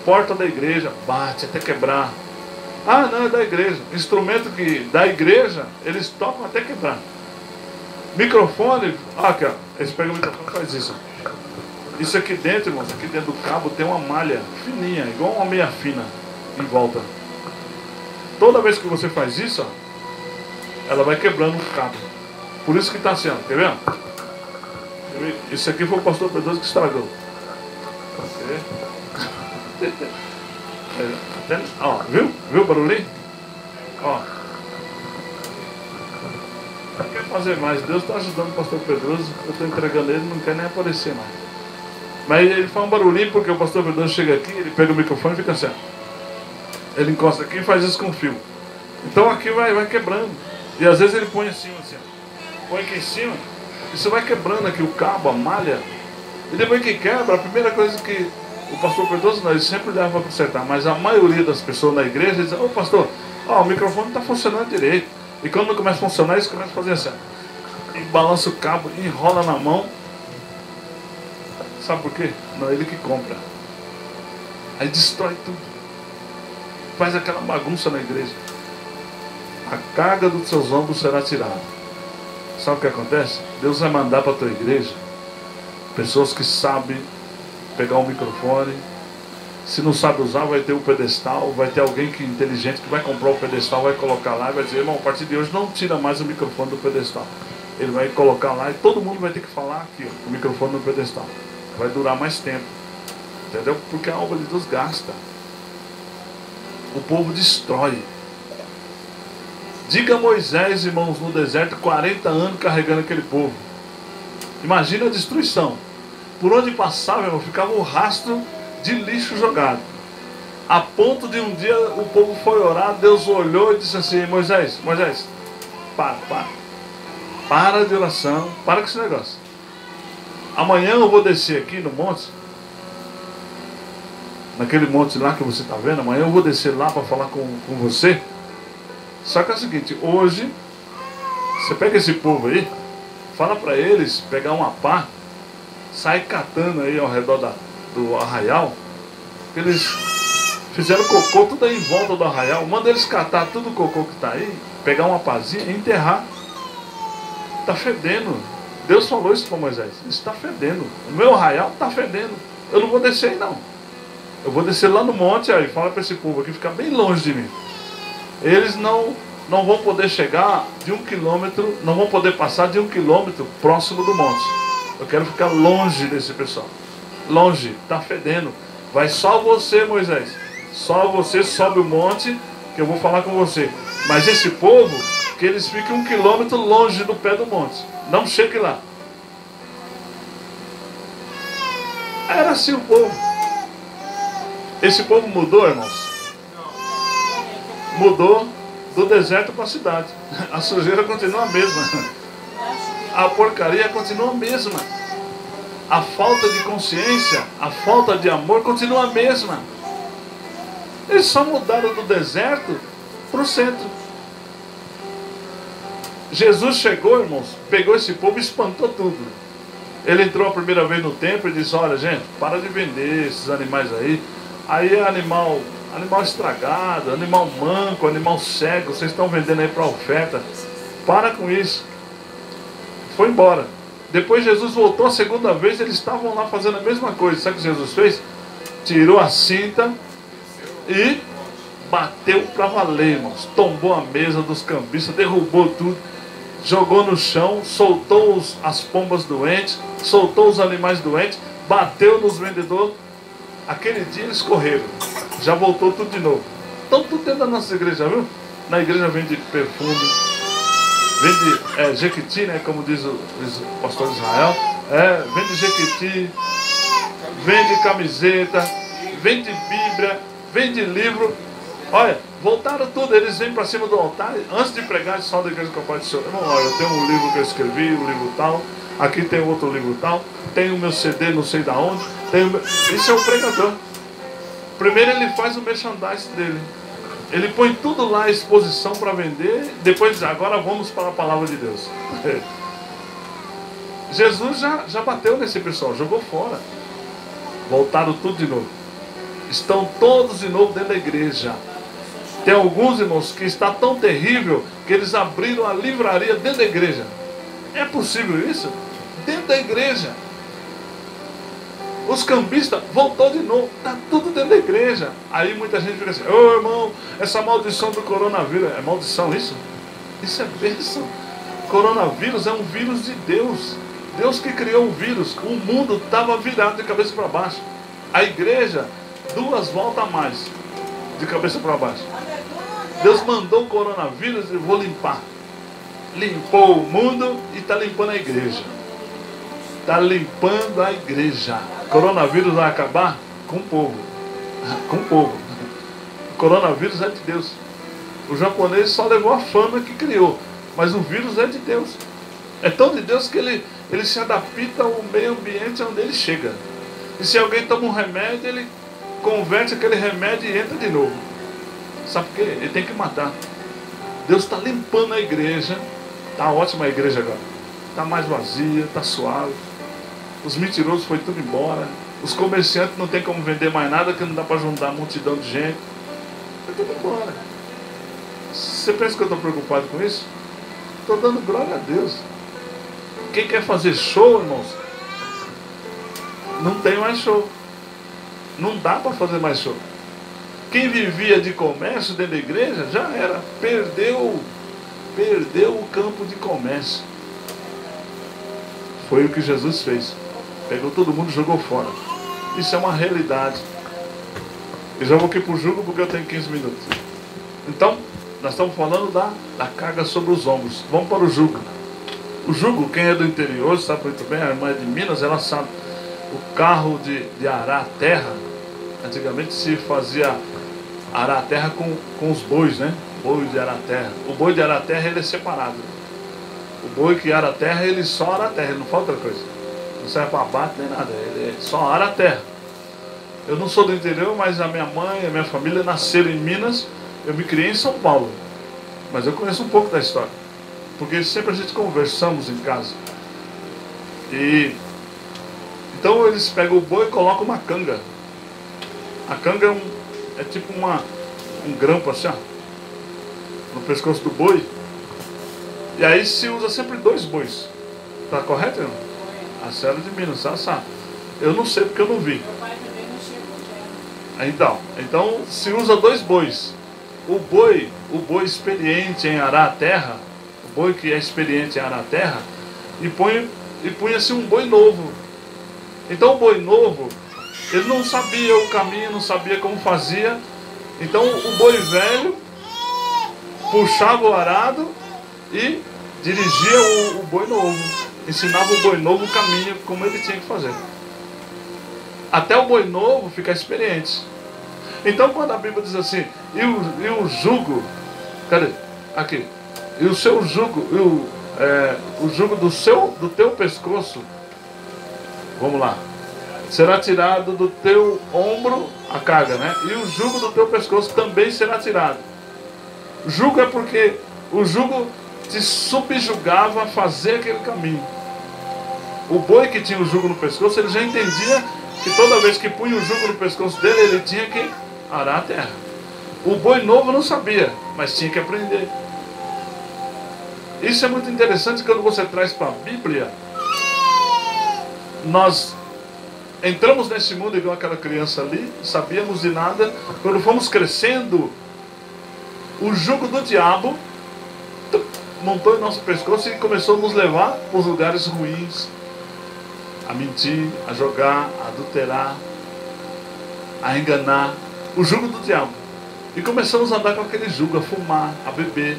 Speaker 1: Porta da igreja, bate até quebrar. Ah, não, é da igreja. Instrumento da igreja, eles tocam até quebrar. Microfone, aqui ó, eles pegam o microfone e faz isso. Isso aqui dentro, irmãos, aqui dentro do cabo tem uma malha fininha, igual uma meia fina em volta. Toda vez que você faz isso, ela vai quebrando o cabo. Por isso que está assim, quer ver? Isso aqui foi o pastor Pedroso que estragou. Viu? Viu o barulhinho? Não quer fazer mais. Deus está ajudando o pastor Pedroso. Eu estou entregando ele, não quer nem aparecer mais. Mas ele faz um barulhinho porque o pastor Pedroso chega aqui, ele pega o microfone e fica assim. Ele encosta aqui e faz isso com o fio. Então aqui vai quebrando. E às vezes ele põe assim, põe aqui em cima. Isso vai quebrando aqui o cabo, a malha. E depois que quebra, a primeira coisa que o pastor Pedroso, ele sempre leva para consertar. Mas a maioria das pessoas na igreja diz: ô pastor, o microfone não está funcionando direito. E quando não começa a funcionar, eles começam a fazer assim. E balança o cabo, enrola na mão. Sabe por quê? Não é ele que compra. Aí destrói tudo. Faz aquela bagunça na igreja. A carga dos seus ombros será tirada. Sabe o que acontece? Deus vai mandar para a tua igreja pessoas que sabem pegar o microfone. Se não sabe usar, vai ter o pedestal. Vai ter alguém inteligente que vai comprar o pedestal, vai colocar lá e vai dizer: irmão, a partir de hoje não tira mais o microfone do pedestal. Ele vai colocar lá e todo mundo vai ter que falar aqui, o microfone no pedestal. Vai durar mais tempo. Entendeu? Porque a obra de Deus gasta. O povo destrói. Diga a Moisés, irmãos, no deserto, 40 anos carregando aquele povo. Imagina a destruição. Por onde passava, irmão, ficava um rastro de lixo jogado. A ponto de um dia o povo foi orar, Deus olhou e disse assim: Moisés, para de oração, para com esse negócio. Amanhã eu vou descer aqui no monte, naquele monte lá que você está vendo. Amanhã eu vou descer lá para falar com você. Só que é o seguinte, hoje você pega esse povo aí, fala para eles pegar uma pá, sai catando aí ao redor do arraial, que eles fizeram cocô tudo aí em volta do arraial. Manda eles catar tudo o cocô que está aí, pegar uma pazinha e enterrar. Está fedendo. Deus falou isso para Moisés: isso está fedendo, o meu arraial está fedendo, eu não vou descer aí não. Eu vou descer lá no monte. Aí fala para esse povo aqui ficar bem longe de mim. Eles não vão poder chegar de 1 quilômetro, não vão poder passar de 1 quilômetro próximo do monte. Eu quero ficar longe desse pessoal. Longe, está fedendo. Vai só você, Moisés. Só você sobe o monte que eu vou falar com você. Mas esse povo, que eles fiquem 1 quilômetro longe do pé do monte. Não chegue lá. Era assim o povo. Esse povo mudou, irmãos? Mudou do deserto para a cidade. A sujeira continua a mesma. A porcaria continua a mesma. A falta de consciência, a falta de amor continua a mesma. Eles só mudaram do deserto para o centro. Jesus chegou, irmãos, pegou esse povo e espantou tudo. Ele entrou a primeira vez no templo e disse: olha, gente, para de vender esses animais aí. Aí é animal estragado, animal manco, animal cego, vocês estão vendendo aí para oferta. Para com isso. Foi embora. Depois Jesus voltou a segunda vez, eles estavam lá fazendo a mesma coisa. Sabe o que Jesus fez? Tirou a cinta e bateu para valer, irmãos. Tombou a mesa dos cambistas, derrubou tudo, jogou no chão, soltou as pombas doentes, soltou os animais doentes, bateu nos vendedores. Aquele dia eles correram. Já voltou tudo de novo. Então tudo dentro da nossa igreja, viu? Na igreja vende perfume, vende jequiti, né? Como diz o pastor Israel. Vende jequiti, vende camiseta, vende Bíblia, vende livro. Olha, voltaram tudo. Eles vêm para cima do altar. Antes de pregar, só da igreja capaz de ser: irmão, olha, eu tenho um livro que eu escrevi, um livro tal. Aqui tem outro livro tal. Tem o meu CD, não sei da onde. Isso é o pregador. Primeiro ele faz o merchandising dele. Ele põe tudo lá à exposição para vender. Depois diz: agora vamos para a palavra de Deus. Jesus já bateu nesse pessoal, jogou fora. Voltaram tudo de novo. Estão todos de novo dentro da igreja. Tem alguns, irmãos, que está tão terrível que eles abriram a livraria dentro da igreja. É possível isso? Dentro da igreja. Os cambistas voltou de novo. Está tudo dentro da igreja. Aí muita gente fica assim: ô irmão, essa maldição do coronavírus. É maldição isso? Isso é bênção. Coronavírus é um vírus de Deus. Deus que criou o vírus. O mundo estava virado de cabeça para baixo. A igreja, 2 voltas a mais, de cabeça para baixo. Deus mandou o coronavírus e vou limpar. Limpou o mundo e está limpando a igreja. Está limpando a igreja. O coronavírus vai acabar com o povo. Com o povo. O coronavírus é de Deus. O japonês só levou a fama que criou. Mas o vírus é de Deus. É tão de Deus que ele se adapta ao meio ambiente onde ele chega. E se alguém toma um remédio, ele converte aquele remédio e entra de novo. Sabe por quê? Ele tem que matar. Deus está limpando a igreja. Está ótima a igreja agora. Está mais vazia, está suave. Os mentirosos foi tudo embora. Os comerciantes não tem como vender mais nada, que não dá para juntar multidão de gente. Foi tudo embora. Você pensa que eu estou preocupado com isso? Estou dando glória a Deus. Quem quer fazer show, irmãos, não tem mais show. Não dá para fazer mais show. Quem vivia de comércio dentro da igreja já era. Perdeu o campo de comércio. Foi o que Jesus fez. Pegou todo mundo e jogou fora. Isso é uma realidade. Eu já vou aqui para o jugo porque eu tenho 15 minutos. Então, nós estamos falando da carga sobre os ombros. Vamos para o jugo. O jugo, quem é do interior sabe muito bem, a irmã é de Minas, ela sabe. O carro de arar a terra, Antigamente se fazia arar a terra com os bois, né? Boi de arar a terra. O boi de arar a terra, ele é separado. O boi que ara a terra, ele só ara a terra, ele não falta outra coisa. Não serve para abate nem nada, ele só ara a terra. Eu não sou do interior, mas a minha mãe, a minha família nasceram em Minas. Eu me criei em São Paulo. Mas eu conheço um pouco da história. Porque sempre a gente conversamos em casa. Então eles pegam o boi e colocam uma canga. A canga é tipo um grampo assim, ó, no pescoço do boi. E aí se usa sempre 2 bois. Tá correto, irmão? A Célia de Minas, sabe? Eu não sei porque eu não vi.
Speaker 3: Meu pai também mexia com terra.
Speaker 1: Então se usa 2 bois. O boi experiente em arar a terra, o boi que é experiente em arar a terra, e punha-se um boi novo. Então o boi novo, ele não sabia o caminho, não sabia como fazia. Então o boi velho puxava o arado e dirigia o boi novo. Ensinava o boi novo o caminho, como ele tinha que fazer. Até o boi novo ficar experiente. Então quando a Bíblia diz assim, e o jugo, cadê? Aqui. E o seu jugo, o jugo do teu pescoço, vamos lá, será tirado do teu ombro a carga, né? E o jugo do teu pescoço também será tirado. Jugo é porque o jugo te subjugava a fazer aquele caminho. O boi que tinha o jugo no pescoço, ele já entendia que toda vez que punha o jugo no pescoço dele, ele tinha que arar a terra. O boi novo não sabia, mas tinha que aprender. Isso é muito interessante quando você traz para a Bíblia. Nós entramos nesse mundo igual aquela criança ali, sabíamos de nada. Quando fomos crescendo, o jugo do diabo montou em nosso pescoço e começou a nos levar para os lugares ruins, a mentir, a jogar, a adulterar, a enganar. O jugo do diabo. E começamos a andar com aquele jugo, a fumar, a beber.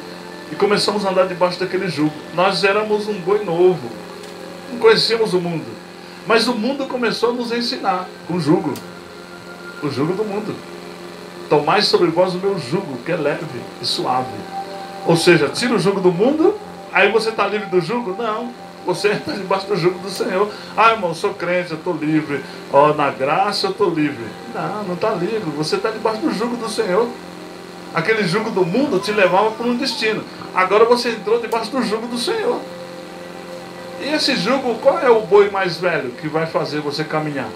Speaker 1: E começamos a andar debaixo daquele jugo. Nós éramos um boi novo, não conhecíamos o mundo. Mas o mundo começou a nos ensinar com o jugo do mundo. Tomai sobre vós o meu jugo, que é leve e suave. Ou seja, tira o jugo do mundo, aí você está livre do jugo? Não, você está debaixo do jugo do Senhor. Ah, irmão, eu sou crente, eu estou livre. Na graça eu estou livre. Não está livre, você está debaixo do jugo do Senhor. Aquele jugo do mundo te levava para um destino. Agora você entrou debaixo do jugo do Senhor. E esse jugo, qual é o boi mais velho que vai fazer você caminhar?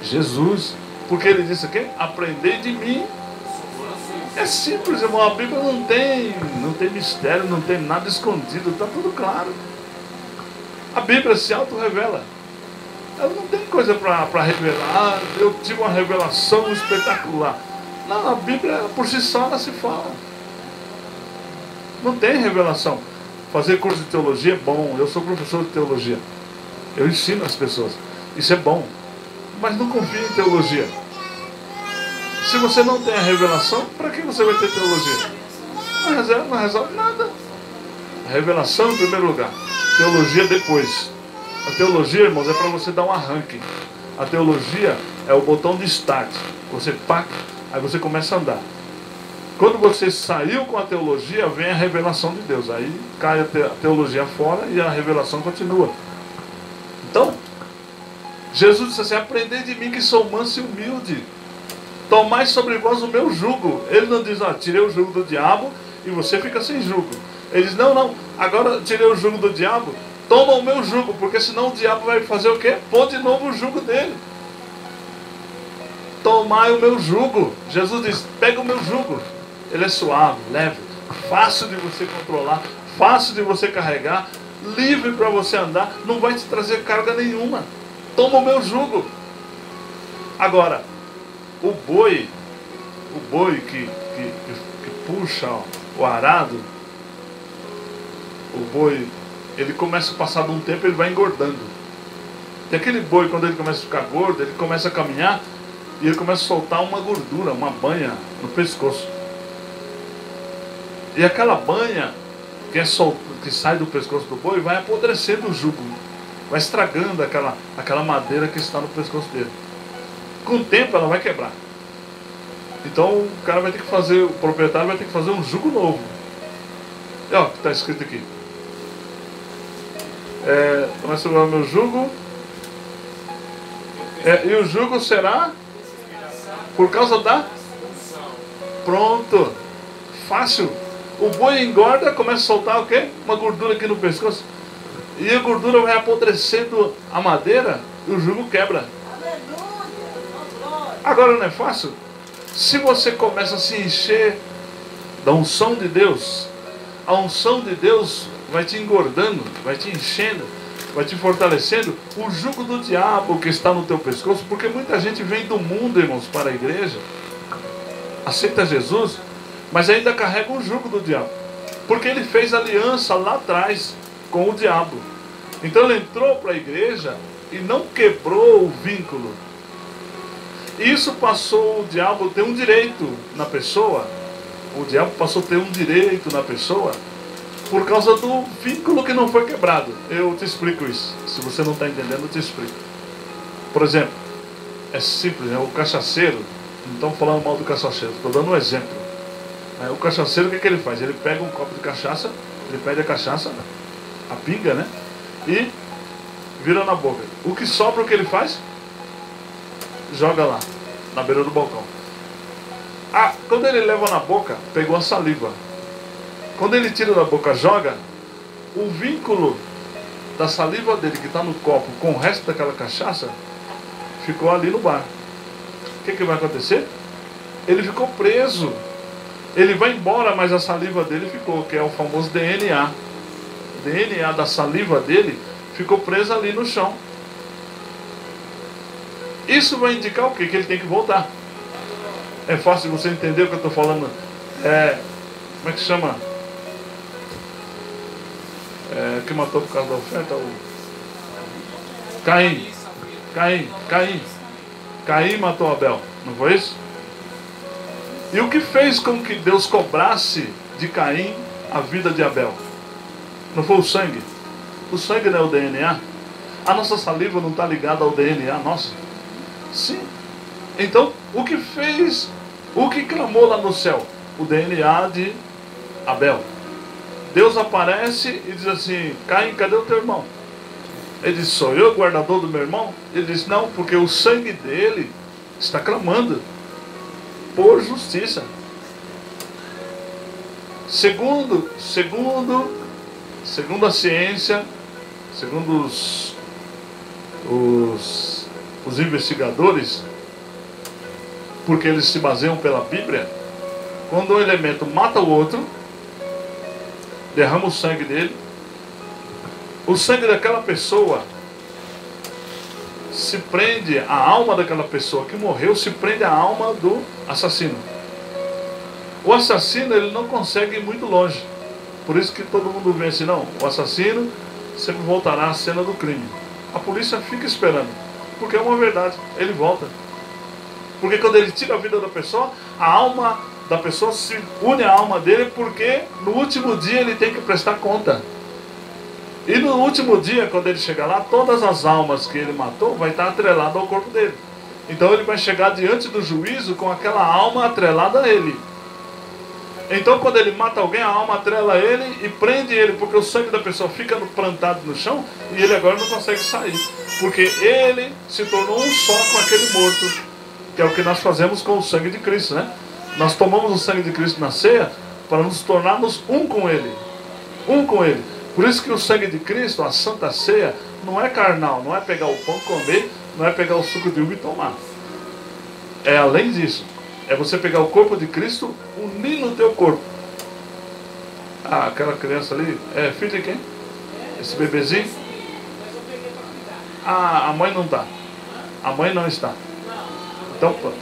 Speaker 1: Jesus. Porque ele disse o quê? Aprendei de mim. É simples, irmão. A Bíblia não tem mistério, não tem nada escondido. Está tudo claro. A Bíblia se auto-revela. Ela não tem coisa para revelar. Eu tive uma revelação espetacular. Não, a Bíblia por si só ela se fala. Não tem revelação. Fazer curso de teologia é bom. Eu sou professor de teologia. Eu ensino as pessoas. Isso é bom. Mas não confie em teologia. Se você não tem a revelação, para que você vai ter teologia? Não resolve nada. A revelação em primeiro lugar. Teologia depois. A teologia, irmãos, é para você dar um arranque. A teologia é o botão de start. Você paca, aí você começa a andar. Quando você saiu com a teologia, vem a revelação de Deus. Aí cai a teologia fora e a revelação continua. Então, Jesus disse assim, aprendei de mim que sou manso e humilde. Tomai sobre vós o meu jugo. Ele não diz, tirei o jugo do diabo e você fica sem jugo. Ele diz, não, agora tirei o jugo do diabo, toma o meu jugo, porque senão o diabo vai fazer o quê? Pôr de novo o jugo dele. Tomai o meu jugo. Jesus diz, pega o meu jugo. Ele é suave, leve, fácil de você controlar, fácil de você carregar, livre para você andar, não vai te trazer carga nenhuma. Toma o meu jugo. Agora, o boi que puxa o arado, o boi, ele começa a passar de um tempo, ele vai engordando. E aquele boi, quando ele começa a ficar gordo, ele começa a caminhar e ele começa a soltar uma gordura, uma banha no pescoço. E aquela banha que sai do pescoço do boi vai apodrecendo o jugo, vai estragando aquela madeira que está no pescoço dele. Com o tempo ela vai quebrar. Então o cara vai ter que fazer, o proprietário vai ter que fazer um jugo novo. E ó, que está escrito aqui. Nós sobre o meu jugo. E o jugo será por causa da. Pronto. Fácil. O boi engorda, começa a soltar o quê? Uma gordura aqui no pescoço. E a gordura vai apodrecendo a madeira e o jugo quebra. Agora não é fácil? Se você começa a se encher da unção de Deus, a unção de Deus vai te engordando, vai te enchendo, vai te fortalecendo. O jugo do diabo que está no teu pescoço, porque muita gente vem do mundo, irmãos, para a igreja, aceita Jesus, mas ainda carrega o jugo do diabo, porque ele fez aliança lá atrás com o diabo. Então ele entrou para a igreja e não quebrou o vínculo. Isso passou o diabo a ter um direito na pessoa. O diabo passou a ter um direito na pessoa por causa do vínculo que não foi quebrado. Eu te explico isso. Se você não está entendendo, eu te explico. Por exemplo, é simples, né? O cachaceiro, não estamos falando mal do cachaceiro, estou dando um exemplo. O cachaceiro, o que ele faz? Ele pega um copo de cachaça, ele pede a cachaça, a pinga, né? E vira na boca. O que sobra, o que ele faz? Joga lá, na beira do balcão. Quando ele leva na boca, pegou a saliva. Quando ele tira da boca, joga, o vínculo da saliva dele que está no copo com o resto daquela cachaça ficou ali no bar. O que vai acontecer? Ele ficou preso. Ele vai embora, mas a saliva dele ficou, que é o famoso DNA. O DNA da saliva dele ficou preso ali no chão. Isso vai indicar o quê? Que ele tem que voltar. É fácil você entender o que eu estou falando. Como é que chama? Que matou por causa da oferta? Caim matou Abel. Não foi isso? E o que fez com que Deus cobrasse de Caim a vida de Abel? Não foi o sangue? O sangue não é o DNA? A nossa saliva não está ligada ao DNA nosso? Sim. Então, o que fez, o que clamou lá no céu? O DNA de Abel. Deus aparece e diz assim: Caim, cadê o teu irmão? Ele diz: sou eu o guardador do meu irmão? Ele diz: não, porque o sangue dele está clamando por justiça. Segundo a ciência, segundo os investigadores, porque eles se baseiam pela Bíblia, quando um elemento mata o outro, derrama o sangue dele, o sangue daquela pessoa se prende, a alma daquela pessoa que morreu se prende à alma do assassino. O assassino, ele não consegue ir muito longe. Por isso que todo mundo vê assim: não, o assassino sempre voltará à cena do crime. A polícia fica esperando, porque é uma verdade, ele volta. Porque quando ele tira a vida da pessoa, a alma da pessoa se une à alma dele, porque no último dia ele tem que prestar conta. E no último dia, quando ele chegar lá, todas as almas que ele matou vai estar atrelada ao corpo dele. Então ele vai chegar diante do juízo com aquela alma atrelada a ele. Então quando ele mata alguém, a alma atrela ele e prende ele, porque o sangue da pessoa fica plantado no chão e ele agora não consegue sair, porque ele se tornou um só com aquele morto, que é o que nós fazemos com o sangue de Cristo, né? Nós tomamos o sangue de Cristo na ceia para nos tornarmos um com ele. Um com ele. Por isso que o sangue de Cristo, a Santa Ceia, não é carnal, não é pegar o pão, comer, não é pegar o suco de uva e tomar. É além disso. É você pegar o corpo de Cristo, unir no teu corpo. Aquela criança ali, é filho de quem? Esse bebezinho? A mãe não está. A mãe não está. Então pronto.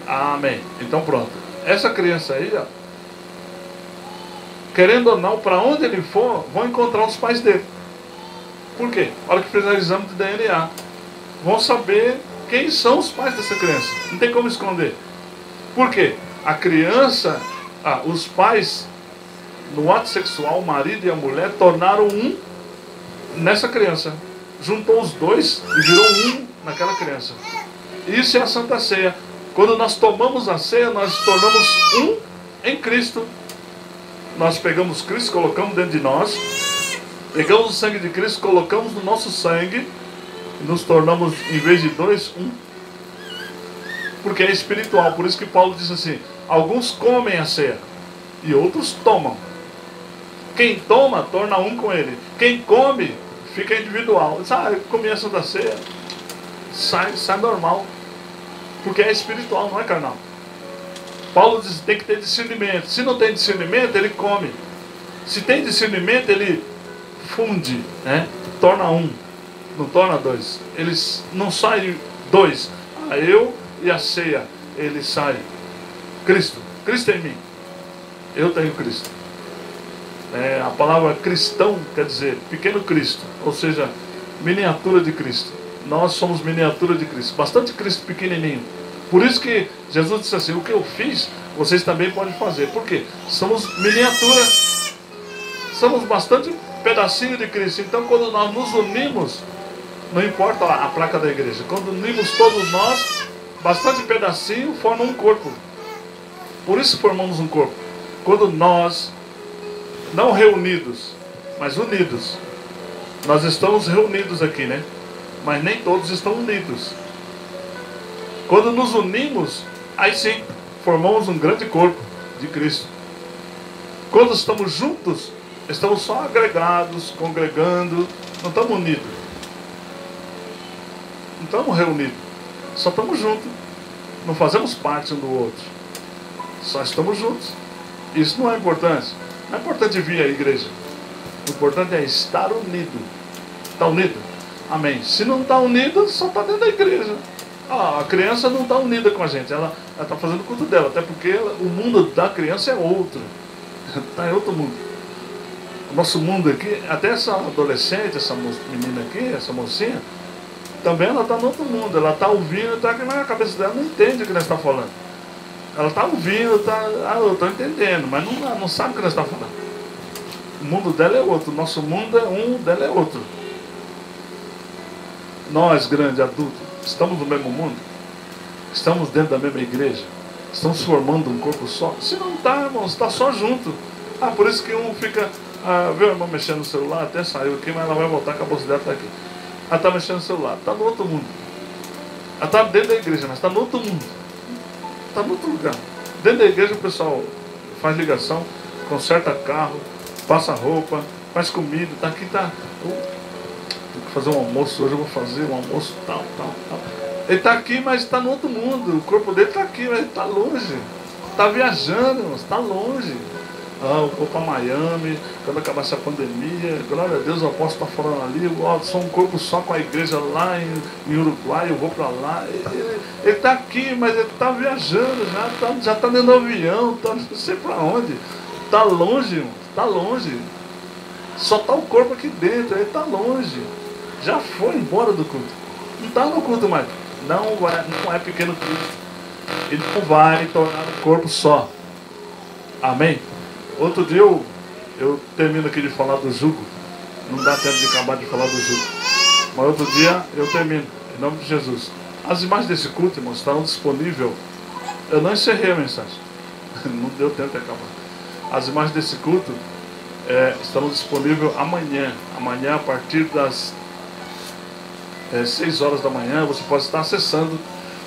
Speaker 1: Amém. Então pronto. Essa criança aí, ó, querendo ou não, para onde ele for, vão encontrar os pais dele. Por quê? A hora que fizer o exame de DNA, vão saber quem são os pais dessa criança. Não tem como esconder. Por quê? A criança, os pais, no ato sexual, o marido e a mulher tornaram um nessa criança. Juntou os dois e virou um naquela criança. Isso é a Santa Ceia. Quando nós tomamos a ceia, nós nos tornamos um em Cristo. Nós pegamos Cristo, colocamos dentro de nós, pegamos o sangue de Cristo, colocamos no nosso sangue, e nos tornamos, em vez de dois, um. Porque é espiritual. Por isso que Paulo diz assim: alguns comem a ceia e outros tomam. Quem toma, torna um com ele. Quem come, fica individual. Diz, eu comi essa da ceia, sai normal. Porque é espiritual, não é carnal. Paulo diz que tem que ter discernimento. Se não tem discernimento, ele come. Se tem discernimento, ele funde, né? Torna um, não torna dois. Eles não saem dois. Eu e a ceia, ele sai. Cristo em mim. Eu tenho Cristo. A palavra cristão quer dizer pequeno Cristo, ou seja, miniatura de Cristo. Nós somos miniatura de Cristo, bastante Cristo pequenininho. Por isso que Jesus disse assim: o que eu fiz, vocês também podem fazer. Por quê? Somos miniatura, somos bastante pedacinho de Cristo. Então quando nós nos unimos, não importa a placa da igreja, quando unimos todos nós, bastante pedacinho, forma um corpo. Por isso formamos um corpo. Quando nós, não reunidos, mas unidos, nós estamos reunidos aqui, né? Mas nem todos estão unidos. Quando nos unimos, aí sim, formamos um grande corpo de Cristo. Quando estamos juntos, estamos só agregados, congregando, não estamos unidos. Não estamos reunidos, só estamos juntos. Não fazemos parte um do outro, só estamos juntos. Isso não é importante. Não é importante vir à igreja. O importante é estar unido. Está unido? Amém. Se não está unido, só está dentro da igreja. A criança não está unida com a gente. Ela está fazendo o culto dela. Até porque o mundo da criança é outro. Está em outro mundo. O nosso mundo aqui, até essa adolescente, essa menina aqui, essa mocinha, também ela está no outro mundo. Ela está ouvindo, está aqui, mas a cabeça dela não entende o que nós estamos falando. Ela está ouvindo, eu estou entendendo, mas não sabe o que nós estamos falando. O mundo dela é outro, o nosso mundo é um, o dela é outro. Nós, grandes adultos, estamos no mesmo mundo? Estamos dentro da mesma igreja? Estamos formando um corpo só? Se não está, irmãos, está só junto. Por isso que um fica, vê a irmã mexendo no celular, até saiu aqui, mas ela vai voltar, que a bolsa dela está aqui. Ela está mexendo no celular, está no outro mundo. Ela está dentro da igreja, mas está no outro mundo. Está no outro lugar. Dentro da igreja o pessoal faz ligação, conserta carro, passa roupa, faz comida, está aqui, tem que fazer um almoço, hoje eu vou fazer um almoço, tal. Ele está aqui, mas está no outro mundo. O corpo dele está aqui, mas ele está longe. Está viajando, está longe. Eu vou para Miami, quando acabar essa pandemia, glória a Deus, o apóstolo está falando ali, sou um corpo só com a igreja lá em Uruguai, eu vou para lá. Ele está aqui, mas ele está viajando, já está dentro do avião, está não sei para onde. Está longe, irmão, está longe. Só está o corpo aqui dentro, ele está longe. Já foi embora do culto. Não está no culto mais. Não é pequeno Cristo. Ele não vai tornar o corpo só. Amém? Outro dia eu termino aqui de falar do jugo. Não dá tempo de acabar de falar do jugo. Mas outro dia eu termino, em nome de Jesus. As imagens desse culto, irmãos, estarão disponíveis. Eu não encerrei a mensagem. Não deu tempo de acabar. As imagens desse culto estarão disponíveis amanhã. Amanhã, a partir das 6 horas da manhã, você pode estar acessando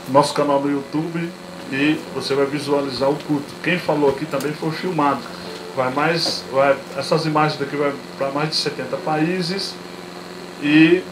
Speaker 1: o nosso canal no YouTube e você vai visualizar o culto. Quem falou aqui também foi filmado. Essas imagens daqui vai para mais de 70 países e